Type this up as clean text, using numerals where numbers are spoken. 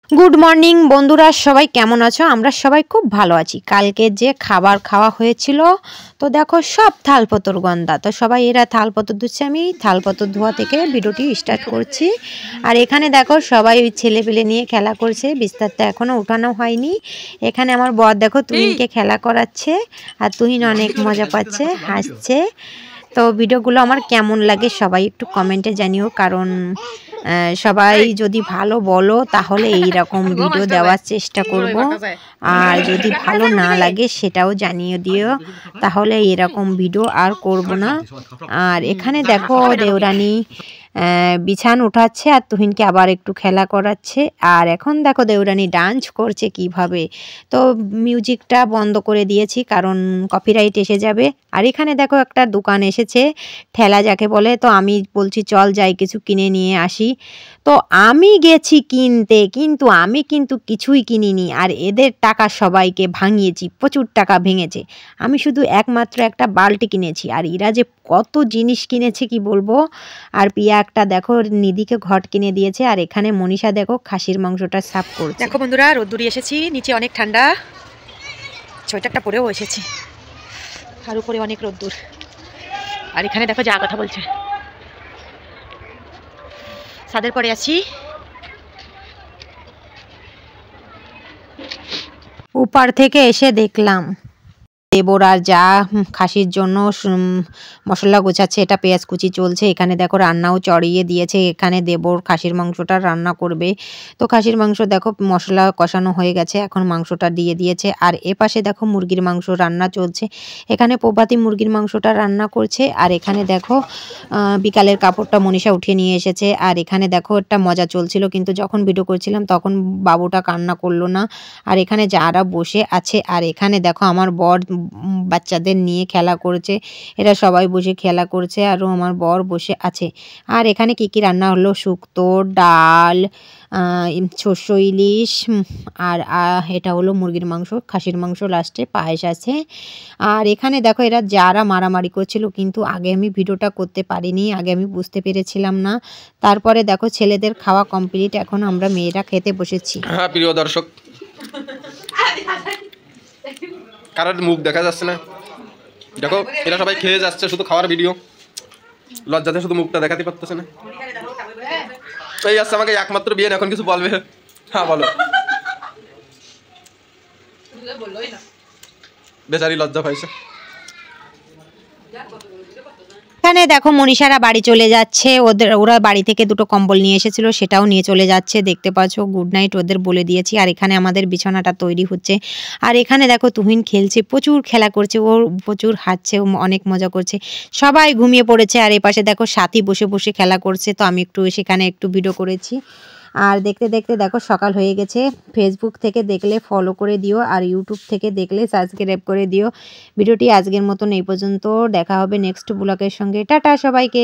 Good morning বন্ধুরা, সবাই কেমন আছো? আমরা সবাই খুব ভালো আছি। কালকে যে খাবার খাওয়া হয়েছিল, তো দেখো সব থালপত্র গন্ধা। তো সবাই এরা থালপত্র ধুচ্ছে, আমি থালপত্র ধোয়া থেকে ভিডিওটি স্টার্ট করছি। আর এখানে দেখো সবাই ওই ছেলে পেলে নিয়ে খেলা করছে, বিস্তারটা এখনো উঠানো হয়নি। এখানে আমার বর দেখো তুহিনকে খেলা করাচ্ছে, আর তুহিন অনেক মজা পাচ্ছে, হাসছে। তো ভিডিওগুলো আমার কেমন লাগে সবাই একটু কমেন্টে জানিও, কারণ সবাই যদি ভালো বলো তাহলে এই রকম ভিডিও দেওয়ার চেষ্টা করব, আর যদি ভালো না লাগে সেটাও জানিয়ে দিও, তাহলে এরকম ভিডিও আর করব না। আর এখানে দেখো দেওরানি বিছান উঠাচ্ছে আর তুহিনকে আবার একটু খেলা করাচ্ছে। আর এখন দেখো দেওরানি ডান্স করছে কিভাবে। তো মিউজিকটা বন্ধ করে দিয়েছি কারণ কপিরাইট এসে যাবে। আর এখানে দেখো একটা দোকান এসেছে, ঠেলা যাকে বলে। তো আমি বলছি চল যাই কিছু কিনে নিয়ে আসি। তো আমি গেছি কিনতে, কিন্তু আমি কিছুই কিনিনি। আর এদের টাকা সবাইকে ভাঙিয়েছি, প্রচুর টাকা ভেঙেছে। আমি শুধু একমাত্র একটা বালতি কিনেছি, আর এরা যে কত জিনিস কিনেছে কি বলবো। আর পিয়া একটা দেখো নিধিকে ঘট কিনে দিয়েছে। আর এখানে মনীষা দেখো খাসির মাংসটা সাফ করছে। দেখো বন্ধুরা, রোদ্দুরে এসেছি, নিচে অনেক ঠান্ডা, সোয়েটারটা পরেও এসেছি, আর উপরে অনেক রোদ্দুর। আর এখানে দেখো যা কথা বলছে, ছাদের পরে আছি। উপর থেকে এসে দেখলাম দেবর আর যা খাসির জন্য মশলা গোছাচ্ছে, এটা পেঁয়াজ কুচি চলছে। এখানে দেখো রান্নাও চড়িয়ে দিয়েছে, এখানে দেবর খাসির মাংসটা রান্না করবে। তো খাসির মাংস দেখো মশলা কষানো হয়ে গেছে, এখন মাংসটা দিয়ে দিয়েছে। আর এপাশে দেখো মুরগির মাংস রান্না চলছে, এখানে প্রভাতী মুরগির মাংসটা রান্না করছে। আর এখানে দেখো বিকালের কাপড়টা মনীষা উঠিয়ে নিয়ে এসেছে। আর এখানে দেখো একটা মজা চলছিল, কিন্তু যখন ভিডিও করছিলাম তখন বাবুটা কান্না করলো না। আর এখানে যারা বসে আছে, আর এখানে দেখো আমার বর বাচ্চাদের নিয়ে খেলা করছে, এরা সবাই বসে খেলা করছে, আরও আমার বর বসে আছে। আর এখানে কি কি রান্না হলো, শুক্তো, ডাল, শস্য ইলিশ, আর এটা হলো মুরগির মাংস, খাসির মাংস, লাস্টে পায়েস আছে। আর এখানে দেখো এরা যারা মারামারি করছিল, কিন্তু আগে আমি ভিডিওটা করতে পারিনি, আগে আমি বুঝতে পেরেছিলাম না। তারপরে দেখো ছেলেদের খাওয়া কমপ্লিট, এখন আমরা মেয়েরা খেতে বসেছি। হ্যাঁ প্রিয় দর্শক, কারোর মুখ দেখা যাচ্ছে না, দেখো এরা সবাই খেয়ে যাচ্ছে, শুধু খাওয়ার ভিডিও, লজ্জাতে শুধু মুখটা দেখাতে পারতেছে না। এই আসছে আমাকে একমাত্র বিয়ে, এখন কিছু বলবে? হ্যাঁ বলো। বেচারি লজ্জা পাইছে। এখানে দেখো মনীষারা বাড়ি চলে যাচ্ছে, ওরা বাড়ি থেকে দুটো কম্বল নিয়ে এসেছিল, সেটাও নিয়ে চলে যাচ্ছে, দেখতে পাচ্ছ। গুড নাইট ওদের বলে দিয়েছি। আর এখানে আমাদের বিছানাটা তৈরি হচ্ছে। আর এখানে দেখো তুহিন খেলছে, প্রচুর খেলা করছে, ও প্রচুর হাঁটছে, অনেক মজা করছে, সবাই ঘুমিয়ে পড়েছে। আর এপাশে দেখো সাথী বসে বসে খেলা করছে, তো আমি সেখানে একটু ভিডিও করেছি। আর দেখতে দেখতে দেখো সকাল হয়ে গেছে। ফেসবুক থেকে দেখলে ফলো করে দিও, আর ইউটিউব থেকে দেখলে সাবস্ক্রাইব করে দিও। ভিডিওটি আজকের মতন এই পর্যন্ত, দেখা হবে নেক্সট ব্লগের সঙ্গে। টাটা সবাইকে।